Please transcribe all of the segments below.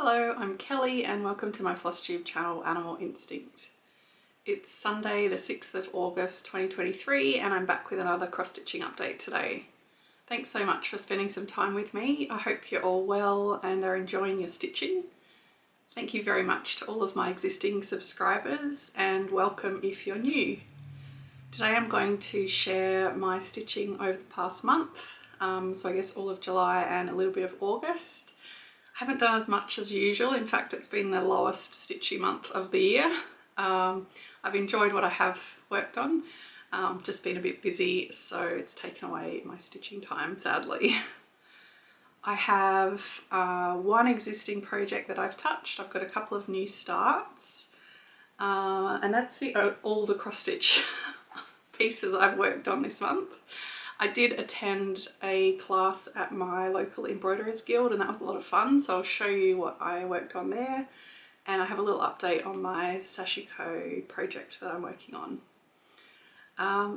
Hello, I'm Kelly and welcome to my Flosstube channel, Animal Instinct. It's Sunday the 6th of August 2023 and I'm back with another cross-stitching update today. Thanks so much for spending some time with me. I hope you're all well and are enjoying your stitching. Thank you very much to all of my existing subscribers and welcome if you're new. Today I'm going to share my stitching over the past month, so I guess all of July and a little bit of August. I haven't done as much as usual. In fact, it's been the lowest stitchy month of the year. I've enjoyed what I have worked on, just been a bit busy, so it's taken away my stitching time, sadly. I have one existing project that I've touched. I've got a couple of new starts, and that's all the cross-stitch pieces I've worked on this month. I did attend a class at my local embroiderers guild and that was a lot of fun, so I'll show you what I worked on there, and I have a little update on my Sashiko project that I'm working on.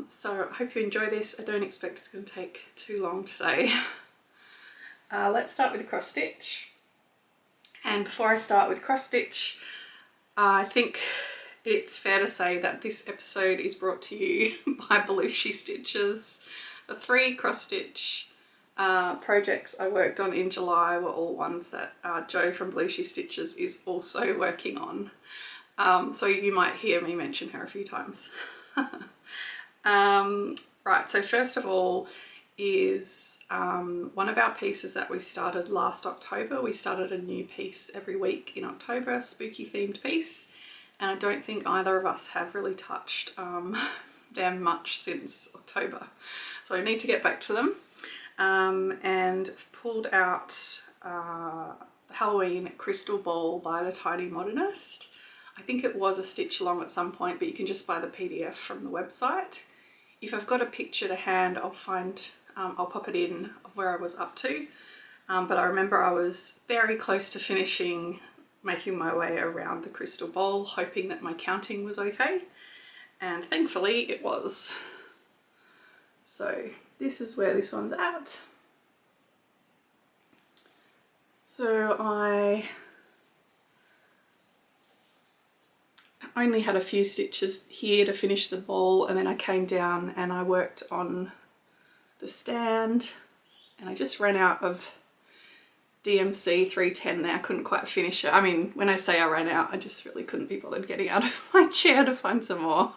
So I hope you enjoy this. I don't expect it's going to take too long today. Let's start with the cross stitch, and before I start with cross stitch, I think it's fair to say that this episode is brought to you by Belushi Stitches. The 3 cross-stitch projects I worked on in July were all ones that Joe from Belushi Stitches is also working on. So you might hear me mention her a few times. Right, so first of all is one of our pieces that we started last October. We started a new piece every week in October, a spooky themed piece, and I don't think either of us have really touched them much since October. So I need to get back to them, and pulled out the Halloween Crystal Ball by the Tiny Modernist. I think it was a stitch along at some point, but you can just buy the PDF from the website. If I've got a picture to hand, I'll pop it in of where I was up to. But I remember I was very close to finishing, making my way around the crystal ball, hoping that my counting was okay. And thankfully it was. So this is where this one's at. So I only had a few stitches here to finish the ball, and then I came down and I worked on the stand, and I just ran out of DMC 310 there. I couldn't quite finish it. I mean, when I say I ran out, I just really couldn't be bothered getting out of my chair to find some more.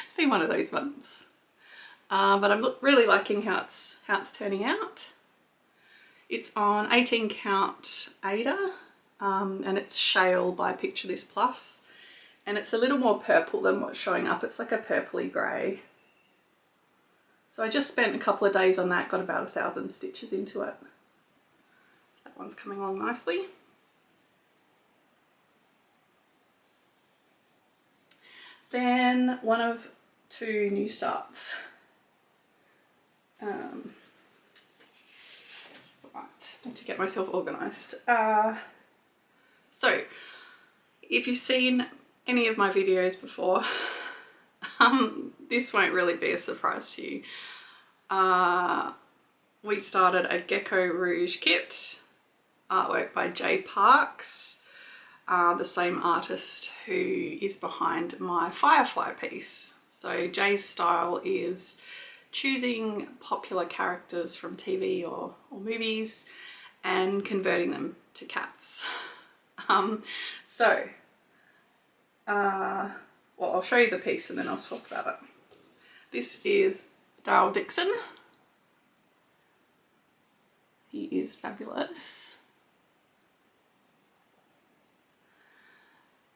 It's been one of those months. But I'm really liking how it's turning out. It's on 18 count Ada, and it's Shale by Picture This Plus, and it's a little more purple than what's showing up. It's like a purpley grey. So I just spent a couple of days on that, got about 1,000 stitches into it. So that one's coming along nicely. Then one of 2 new starts. Right, need to get myself organised. So, if you've seen any of my videos before, this won't really be a surprise to you. We started a Gecko Rouge Kit, artwork by Jay Parks, the same artist who is behind my Firefly piece. So Jay's style is choosing popular characters from TV or movies and converting them to cats. Well, I'll show you the piece and then I'll talk about it. This is Daryl Dixon. He is fabulous.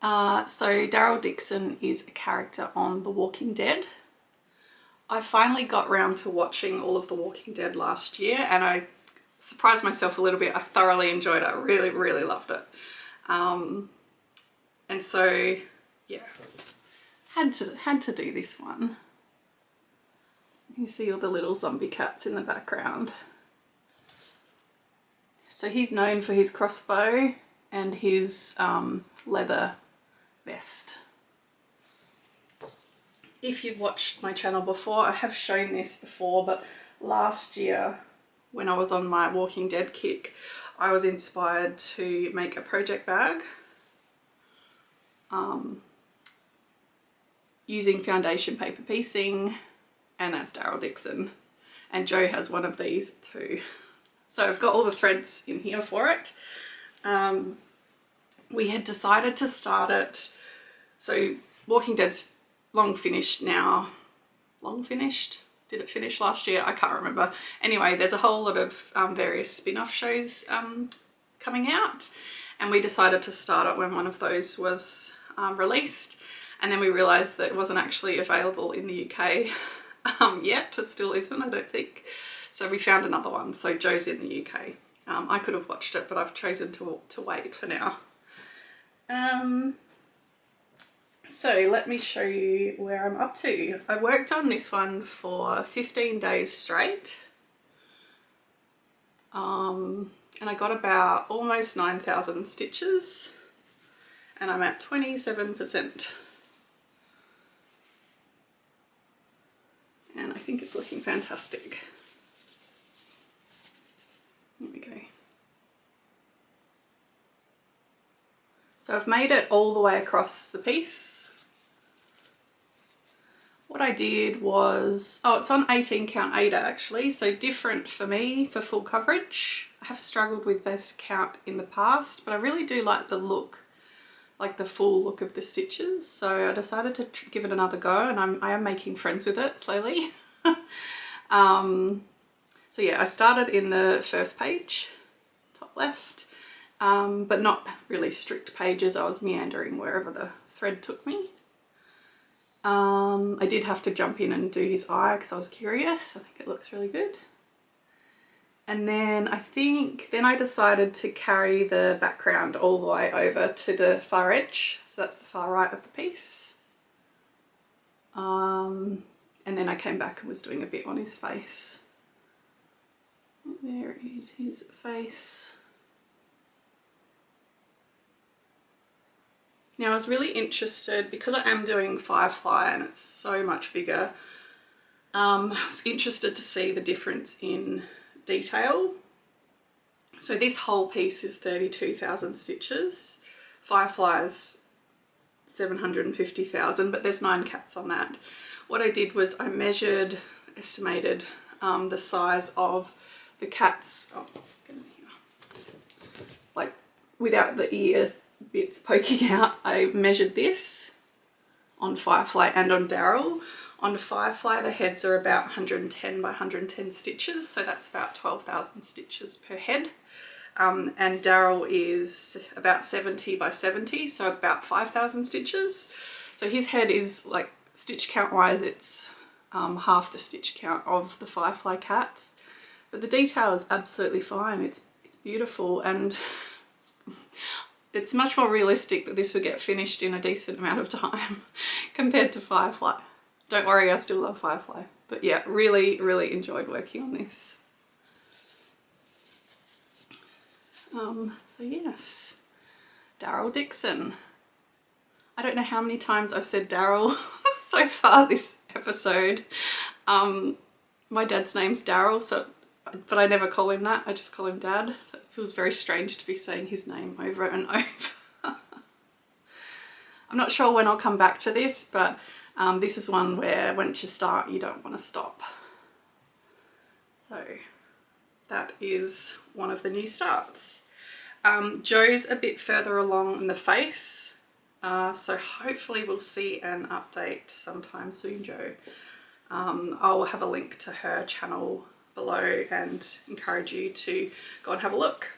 So Daryl Dixon is a character on The Walking Dead. I finally got round to watching all of The Walking Dead last year, and I surprised myself a little bit. I thoroughly enjoyed it. I really, really loved it. And so, yeah, had to do this one. You see all the little zombie cats in the background. So he's known for his crossbow and his leather vest. If you've watched my channel before, I have shown this before, but last year when I was on my Walking Dead kick, I was inspired to make a project bag using foundation paper piecing, and that's Daryl Dixon. And Joe has one of these too. So I've got all the threads in here for it. We had decided to start it, so Walking Dead's long finished now. Long finished? Did it finish last year? I can't remember. Anyway, there's a whole lot of various spin-off shows coming out, and we decided to start it when one of those was released, and then we realised that it wasn't actually available in the UK yet. It still isn't, I don't think. So we found another one. So Joe's in the UK. I could have watched it, but I've chosen to wait for now. So let me show you where I'm up to. I worked on this one for 15 days straight. And I got about almost 9,000 stitches, and I'm at 27%. And I think it's looking fantastic. There we go. So I've made it all the way across the piece. What I did was, oh, it's on 18 count Aida actually, so different for me for full coverage. I have struggled with this count in the past, but I really do like the look, like the full look of the stitches. So I decided to give it another go, and I am making friends with it slowly. So yeah, I started in the first page, top left, but not really strict pages. I was meandering wherever the thread took me. I did have to jump in and do his eye because I was curious. I think it looks really good. And then I decided to carry the background all the way over to the far edge. So that's the far right of the piece. And then I came back and was doing a bit on his face. There is his face. Now I was really interested, because I am doing Firefly and it's so much bigger, I was interested to see the difference in detail. So this whole piece is 32,000 stitches. Firefly's 750,000, but there's 9 cats on that. What I did was I estimated the size of the cats, like without the ear bits poking out. I measured this on Firefly and on Daryl. On Firefly the heads are about 110 by 110 stitches, so that's about 12,000 stitches per head. And Daryl is about 70 by 70, so about 5,000 stitches. So his head is, like, stitch count wise, it's half the stitch count of the Firefly cats, but the detail is absolutely fine. It's beautiful, and it's much more realistic that this would get finished in a decent amount of time compared to Firefly. Don't worry, I still love Firefly, but yeah, really enjoyed working on this. So yes, Daryl Dixon. I don't know how many times I've said Daryl so far this episode. My dad's name's Daryl, but I never call him that. I just call him Dad. So it feels very strange to be saying his name over and over. I'm not sure when I'll come back to this, but this is one where once you start, you don't want to stop. So that is one of the new starts. Joe's a bit further along in the face, so hopefully we'll see an update sometime soon, Joe. I'll have a link to her channel below and encourage you to go and have a look.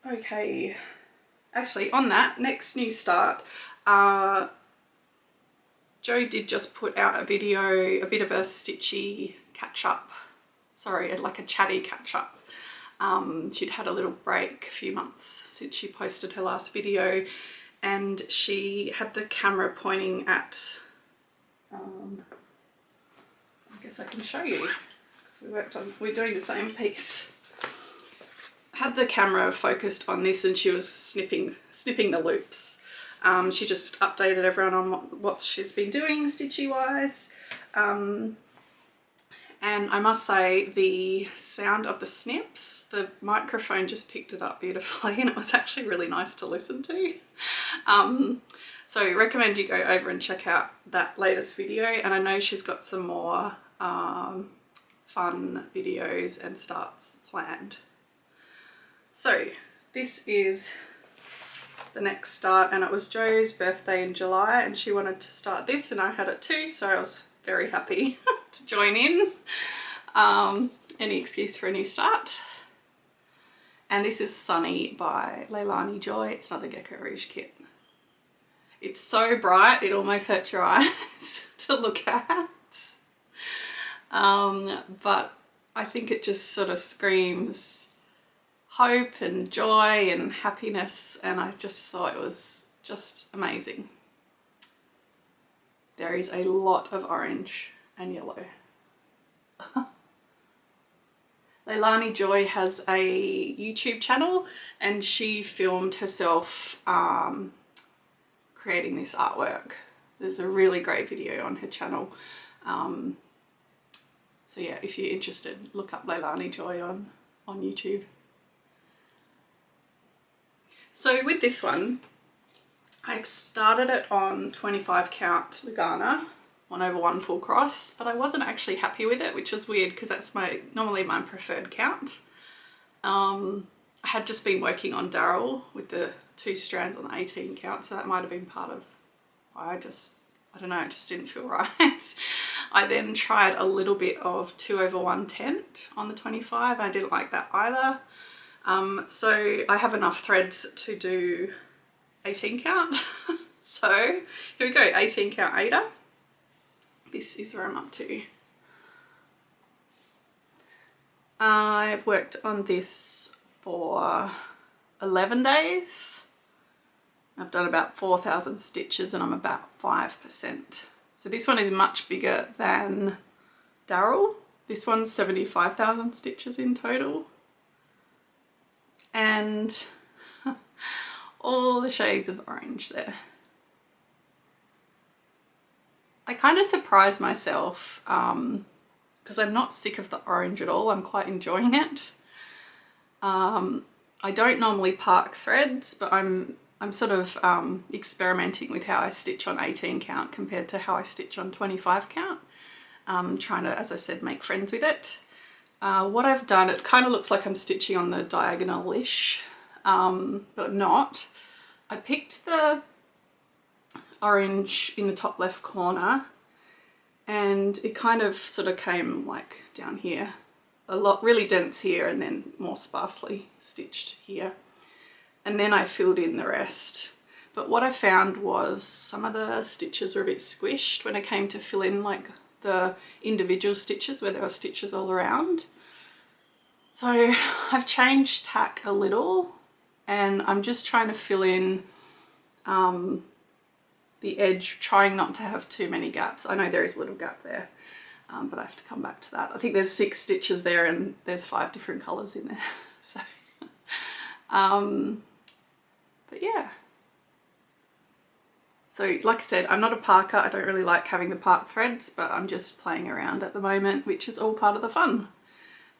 Okay, actually on that next new start, Joe did just put out a video, a bit of a stitchy catch up, sorry, like a chatty catch up. She'd had a little break, a few months since she posted her last video, and she had the camera pointing at, I guess I can show you, because we're doing the same piece. Had the camera focused on this and she was snipping the loops. She just updated everyone on what she's been doing stitchy wise. And I must say the sound of the snips, the microphone just picked it up beautifully and it was actually really nice to listen to. So recommend you go over and check out that latest video, and I know she's got some more fun videos and starts planned. So this is the next start, and it was Jo's birthday in July and she wanted to start this and I had it too, so I was very happy to join in. Any excuse for a new start. And this is Sunny by Leilani Joy. It's another Gecko Rouge kit. It's so bright it almost hurts your eyes to look at. But I think it just sort of screams hope and joy and happiness, and I just thought it was just amazing. There is a lot of orange and yellow. Leilani Joy has a YouTube channel and she filmed herself creating this artwork. There's a really great video on her channel. So yeah, if you're interested, look up Leilani Joy on YouTube. So with this one, I started it on 25 count Lugana, 1/1 full cross, but I wasn't actually happy with it, which was weird because that's normally my preferred count. I had just been working on Daryl with the 2 strands on the 18 count, so that might have been part of why I don't know, it just didn't feel right. I then tried a little bit of 2/1 tent on the 25. I didn't like that either. So I have enough threads to do 18 count. So here we go, 18 count Ada. This is where I'm up to. I've worked on this for 11 days. I've done about 4,000 stitches and I'm about 5%. So this one is much bigger than Daryl. This one's 75,000 stitches in total. And all the shades of orange there. I kind of surprised myself because I'm not sick of the orange at all. I'm quite enjoying it. I don't normally park threads, but I'm sort of experimenting with how I stitch on 18 count compared to how I stitch on 25 count. Trying to, as I said, make friends with it. What I've done, it kind of looks like I'm stitching on the diagonal-ish, but not. I picked the orange in the top left corner and it kind of sort of came like down here. A lot really dense here and then more sparsely stitched here. And then I filled in the rest. But what I found was some of the stitches were a bit squished when it came to fill in like the individual stitches where there were stitches all around. So I've changed tack a little and I'm just trying to fill in the edge, trying not to have too many gaps. I know there is a little gap there, but I have to come back to that. I think there's 6 stitches there and there's 5 different colours in there. So, but yeah. So like I said, I'm not a parker. I don't really like having the park threads, but I'm just playing around at the moment, which is all part of the fun.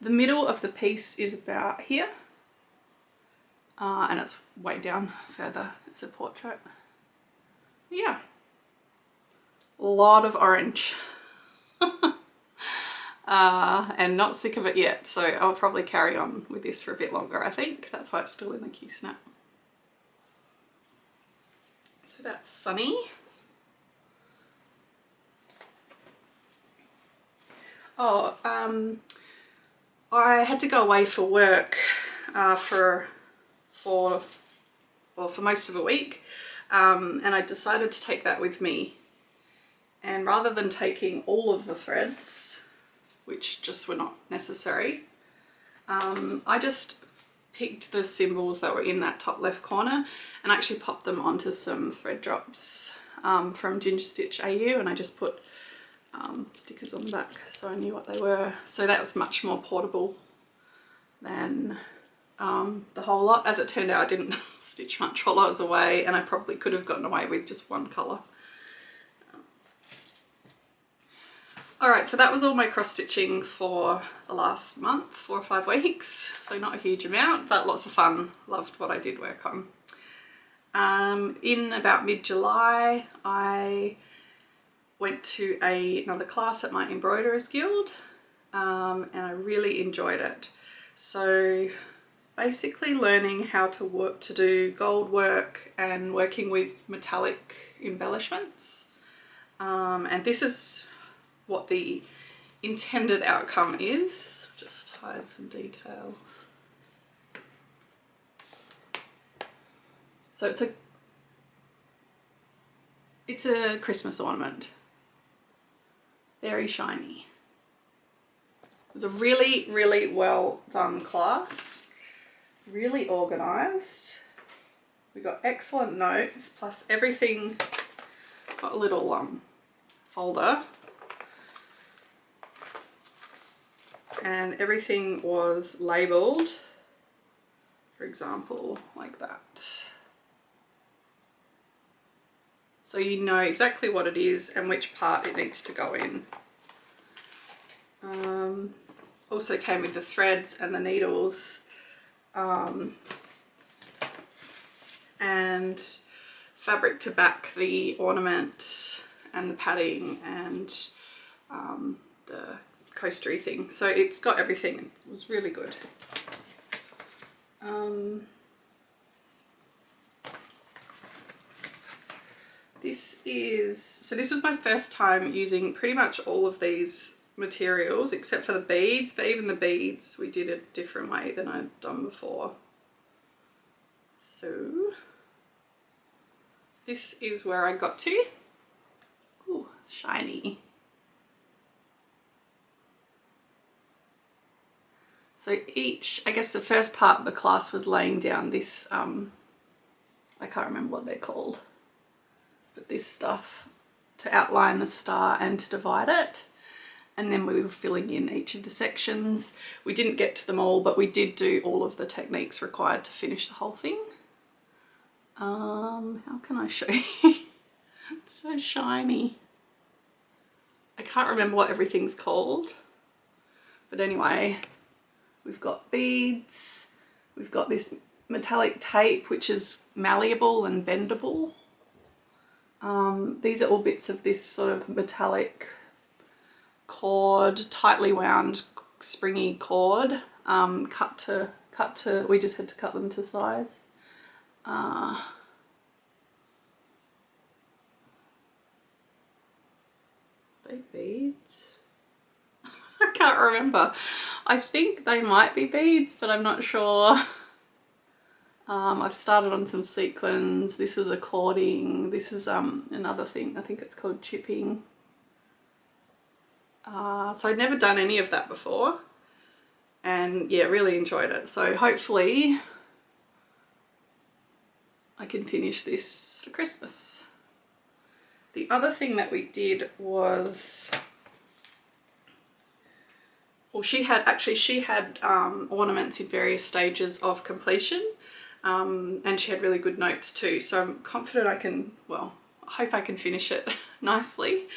The middle of the piece is about here, and it's way down further. It's a portrait. Yeah, a lot of orange. And not sick of it yet, so I'll probably carry on with this for a bit longer, I think. That's why it's still in the Q snap. So that's Sunny. Oh, I had to go away for work for most of a week, and I decided to take that with me. And rather than taking all of the threads, which just were not necessary, I just picked the symbols that were in that top left corner and actually popped them onto some thread drops from Ginger Stitch AU, and I just put stickers on the back so I knew what they were. So that was much more portable than the whole lot. As it turned out, I didn't stitch much while I was away, and I probably could have gotten away with just one colour. Alright, so that was all my cross stitching for the last month, 4 or 5 weeks. So not a huge amount, but lots of fun. Loved what I did work on. In about mid-July, I went to another class at my Embroiderers Guild, and I really enjoyed it. So basically learning how to do gold work and working with metallic embellishments. And this is what the intended outcome is. Just hide some details. So it's a Christmas ornament. Very shiny. It was a really, really well done class. Really organised. We got excellent notes, plus everything, got a little folder. And everything was labelled, for example, like that. So you know exactly what it is and which part it needs to go in. Also came with the threads and the needles, and fabric to back the ornament and the padding and the coastery thing. So it's got everything. It was really good. This was my first time using pretty much all of these materials except for the beads, but even the beads we did a different way than I'd done before. So this is where I got to. Ooh, shiny. So I guess the first part of the class was laying down this, I can't remember what they're called, but this stuff to outline the star and to divide it. And then we were filling in each of the sections. We didn't get to them all, but we did do all of the techniques required to finish the whole thing. How can I show you? It's so shiny. I can't remember what everything's called. But anyway, we've got beads. We've got this metallic tape, which is malleable and bendable. These are all bits of this sort of metallic cord, tightly wound, springy cord, we just had to cut them to size. They beads? I can't remember. I think they might be beads, but I'm not sure. I've started on some sequins. This was a cording. This is another thing. I think it's called chipping. So I'd never done any of that before, and yeah, really enjoyed it. So hopefully I can finish this for Christmas. The other thing that we did was, well, she had ornaments in various stages of completion, and she had really good notes too. So I'm confident I hope I can finish it nicely.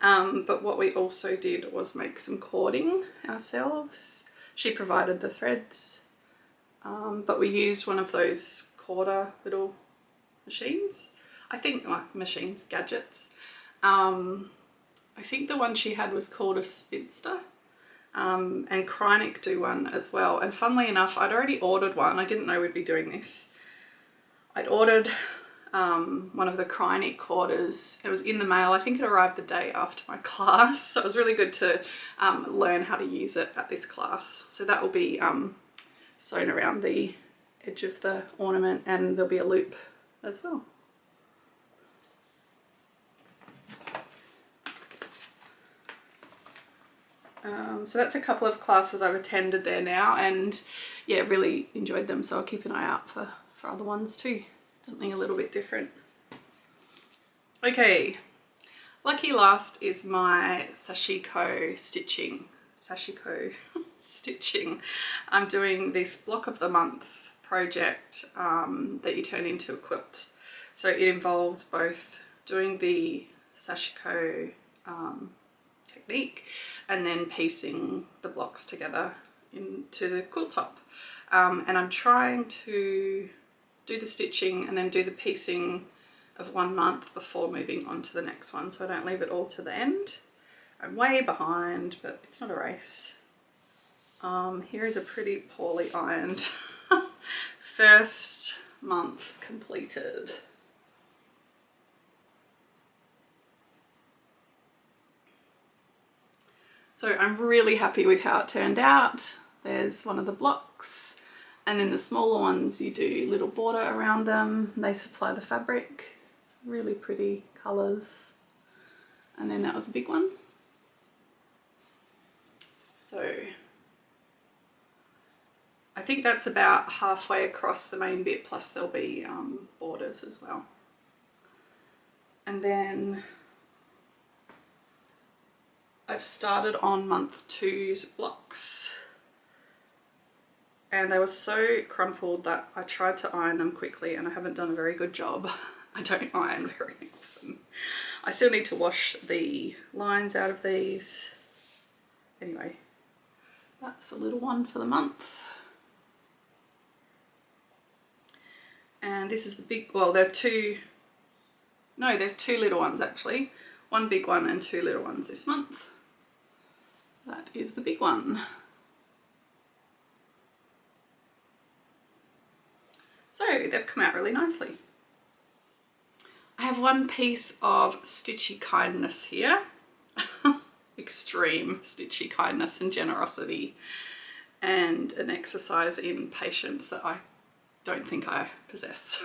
But what we also did was make some cording ourselves. She provided the threads, but we used one of those quarter little machines. I think, gadgets. I think the one she had was called a Spinster, and Kreinik do one as well. And funnily enough, I'd already ordered one. I didn't know we'd be doing this. I'd ordered one of the Kreinik quarters. It was in the mail. I think it arrived the day after my class, so it was really good to learn how to use it at this class. So that will be sewn around the edge of the ornament, and there'll be a loop as well. So that's a couple of classes I've attended there now, and yeah, really enjoyed them, so I'll keep an eye out for other ones too. Something a little bit different. Okay, lucky last is my Sashiko stitching. I'm doing this block of the month project that you turn into a quilt. So it involves both doing the Sashiko technique, and then piecing the blocks together into the quilt top. And I'm trying to do the stitching and then do the piecing of 1 month before moving on to the next one, so I don't leave it all to the end. I'm way behind, but it's not a race. Here is a pretty poorly ironed first month completed. So I'm really happy with how it turned out. There's one of the blocks, and then the smaller ones you do little border around them. They supply the fabric. It's really pretty colours. And then that was a big one. So I think that's about halfway across the main bit, plus there'll be borders as well. And then I've started on month 2's blocks, and they were so crumpled that I tried to iron them quickly and I haven't done a very good job. I don't iron very often. I still need to wash the lines out of these. Anyway, that's a little one for the month. And this is the big, well, there's two little ones actually. One big one and 2 little ones this month. That is the big one. So they've come out really nicely. I have one piece of Stitchy Kindness here. Extreme Stitchy Kindness and generosity, and an exercise in patience that I don't think I possess.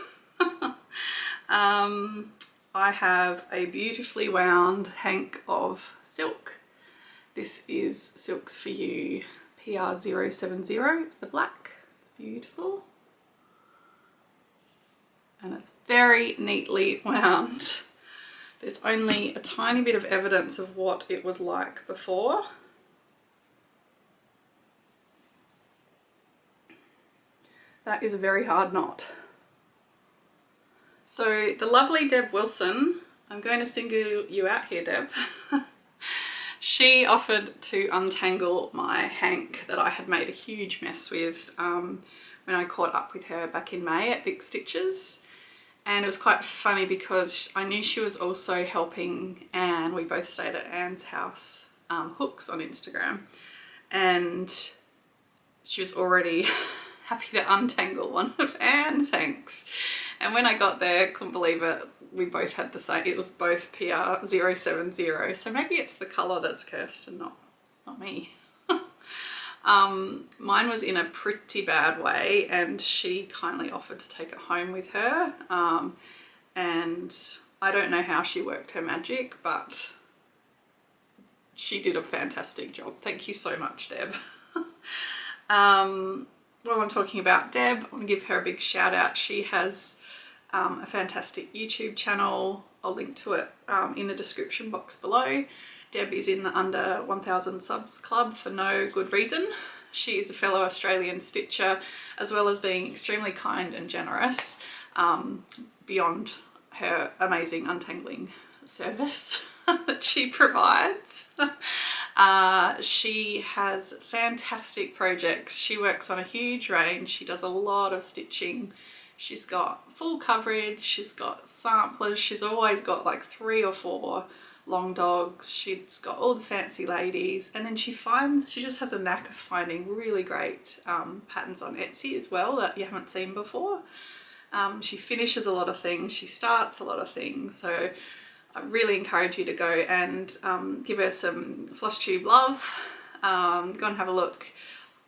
I have a beautifully wound hank of silk. This is Silks For You PR070. It's the black. It's beautiful. And it's very neatly wound. There's only a tiny bit of evidence of what it was like before. That is a very hard knot. So the lovely Deb Wilson, I'm going to single you out here, Deb. She offered to untangle my hank that I had made a huge mess with when I caught up with her back in May at Big Stitches. And it was quite funny because I knew she was also helping Anne. We both stayed at Anne's house, Hooks on Instagram, and she was already happy to untangle one of Anne's hanks. And when I got there, couldn't believe it, we both had the same, it was both PR070, so maybe it's the colour that's cursed and not me. Mine was in a pretty bad way, and she kindly offered to take it home with her, and I don't know how she worked her magic, but she did a fantastic job. Thank you so much, Deb. While I'm talking about Deb, I want to give her a big shout out. She has a fantastic YouTube channel. I'll link to it in the description box below. Deb is in the under 1000 subs club for no good reason. She is a fellow Australian stitcher, as well as being extremely kind and generous, beyond her amazing untangling service that she provides. She has fantastic projects. She works on a huge range. She does a lot of stitching. She's got full coverage, she's got samplers, she's always got like 3 or 4 long dogs, she's got all the fancy ladies, and then she just has a knack of finding really great patterns on Etsy as well that you haven't seen before. She finishes a lot of things, she starts a lot of things, so I really encourage you to go and give her some Flosstube love. Go and have a look.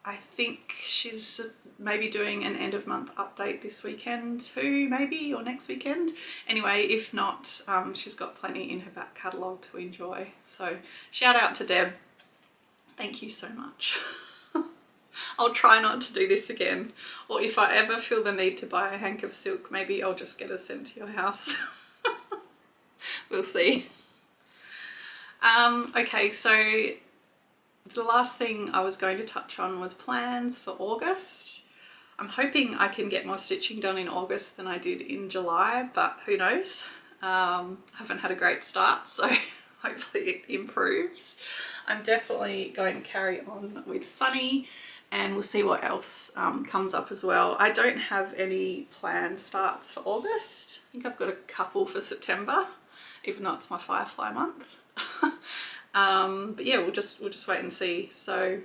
I think she's maybe doing an end of month update this weekend too, maybe, or next weekend. Anyway, if not, she's got plenty in her back catalogue to enjoy. So shout out to Deb. Thank you so much. I'll try not to do this again, or if I ever feel the need to buy a hank of silk, maybe I'll just get it sent to your house. We'll see. Okay, so the last thing I was going to touch on was plans for August. I'm hoping I can get more stitching done in August than I did in July, but who knows? I haven't had a great start, so hopefully it improves. I'm definitely going to carry on with Sunny, and we'll see what else comes up as well. I don't have any planned starts for August. I think I've got a couple for September, even though it's my Firefly month. But yeah, we'll just wait and see. So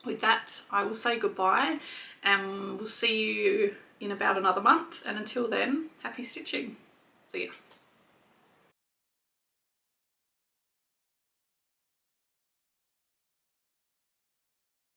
with that, I will say goodbye, and we'll see you in about another month. And until then, happy stitching. See ya.